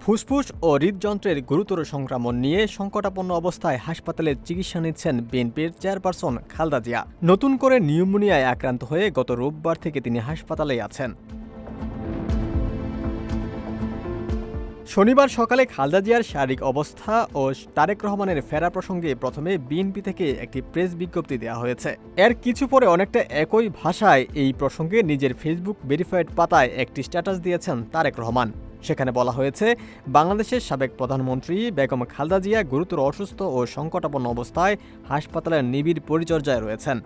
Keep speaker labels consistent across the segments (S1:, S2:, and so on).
S1: ফুসফুস ও হৃদযন্ত্রের গুরুতর সংক্রমণ নিয়ে সংকটাপন্ন অবস্থায় হাসপাতালে চিকিৎসা নিচ্ছেন বিএনপির চেয়ারপারসন খালেদা জিয়া। নতুন করে নিউমোনিয়ায় আক্রান্ত হয়ে গত রোববার থেকে তিনি হাসপাতালেই আছেন। শনিবার সকালে খালেদা জিয়ার শারীরিক অবস্থা ও তারেক রহমানের ফেরা প্রসঙ্গে প্রথমে বিএনপি থেকে একটি প্রেস বিজ্ঞপ্তি দেওয়া হয়েছে। এর কিছু পরে অনেকটা একই ভাষায় এই প্রসঙ্গে নিজের ফেসবুক ভেরিফাইড পাতায় একটি স্ট্যাটাস দিয়েছেন তারেক রহমান। সেখানে বলা হয়েছে, বাংলাদেশের সাবেক প্রধানমন্ত্রী বেগম খালেদা জিয়া গুরুতর অসুস্থ ও সংকটাপন্ন অবস্থায় হাসপাতালের নিবিড় পরিচর্যায় রয়েছেন।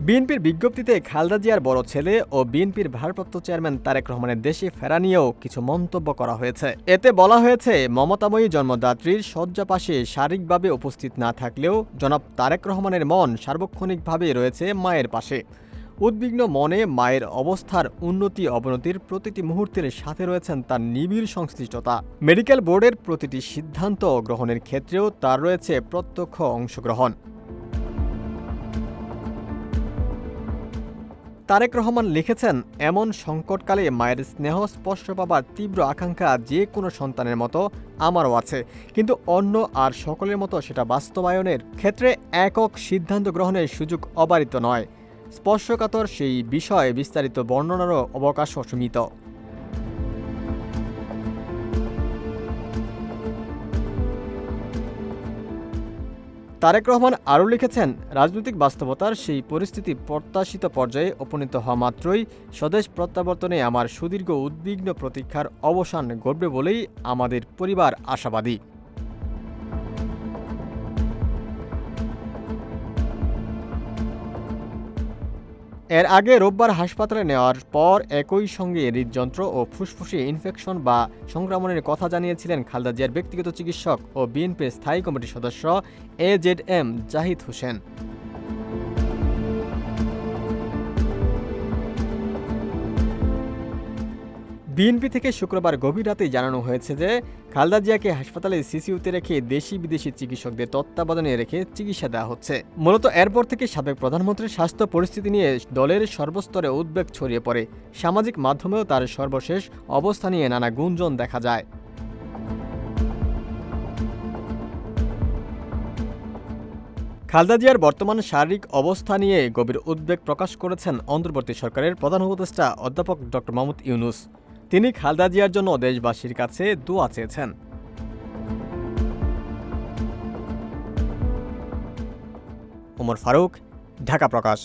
S1: বিএনপির বিজ্ঞপ্তিতে খালেদা জিয়ার বড় ছেলে ও বিএনপির ভারপ্রাপ্ত চেয়ারম্যান তারেক রহমানের দেশে ফেরা নিয়েও কিছু মন্তব্য করা হয়েছে। এতে বলা হয়েছে, মমতাময়ী জন্মদাত্রীর শয্যা পাশে শারীরিকভাবে উপস্থিত না থাকলেও জনাব তারেক রহমানের মন সার্বক্ষণিকভাবে রয়েছে মায়ের পাশে। উদ্বিগ্ন মনে মায়ের অবস্থার উন্নতি অবনতির প্রতিটি মুহূর্তের সাথে রয়েছেন তার নিবিড় সংশ্লিষ্টতা। মেডিকেল বোর্ডের প্রতিটি সিদ্ধান্ত গ্রহণের ক্ষেত্রেও তার রয়েছে প্রত্যক্ষ অংশগ্রহণ। তারেক রহমান লিখেছেন, এমন সংকটকালে মায়ের স্নেহ স্পর্শ পাবার তীব্র আকাঙ্ক্ষা যে কোনো সন্তানের মতো আমারও আছে, কিন্তু অন্য আর সকলের মতো সেটা বাস্তবায়নের ক্ষেত্রে একক সিদ্ধান্ত গ্রহণের সুযোগ অবারিত নয়। স্পর্শকাতর সেই বিষয়ে বিস্তারিত বর্ণনারও অবকাশ সীমিত। তারেক রহমান আরও লিখেছেন, রাজনৈতিক বাস্তবতার সেই পরিস্থিতি প্রত্যাশিত পর্যায়ে উপনীত হওয়া মাত্রই স্বদেশ প্রত্যাবর্তনে আমার সুদীর্ঘ উদ্বিগ্ন প্রতীক্ষার অবসান ঘটবে বলেই আমাদের পরিবার আশাবাদী। এর আগে রোববার হাসপাতালে নেওয়ার পর একই সঙ্গে হৃদযন্ত্র ও ফুসফুসে ইনফেকশন বা সংক্রমণের কথা জানিয়েছিলেন খালেদা জিয়ার ব্যক্তিগত চিকিৎসক ও বিএনপির স্থায়ী কমিটির সদস্য AZM জাহিদ হোসেন। বিএনপি থেকে শুক্রবার গভীর রাতেই জানানো হয়েছে যে খালেদা জিয়াকে হাসপাতালে সিসিইউতে রেখে দেশি বিদেশি চিকিৎসকদের তত্ত্বাবধানে রেখে চিকিৎসা দেওয়া হচ্ছে। মূলত এরপর থেকে সাবেক প্রধানমন্ত্রীর স্বাস্থ্য পরিস্থিতি নিয়ে দলের সর্বস্তরে উদ্বেগ ছড়িয়ে পড়ে। সামাজিক মাধ্যমেও তার সর্বশেষ অবস্থা নিয়ে নানা গুঞ্জন দেখা যায়। খালেদা জিয়ার বর্তমান শারীরিক অবস্থা নিয়ে গভীর উদ্বেগ প্রকাশ করেছেন অন্তর্বর্তী সরকারের প্রধান উপদেষ্টা অধ্যাপক ড. মোহাম্মদ ইউনূস। তিনি খালেদা জিয়ার জন্য দেশবাসীর কাছে দোয়া চেয়েছেন। ওমর ফারুক, ঢাকা প্রকাশ।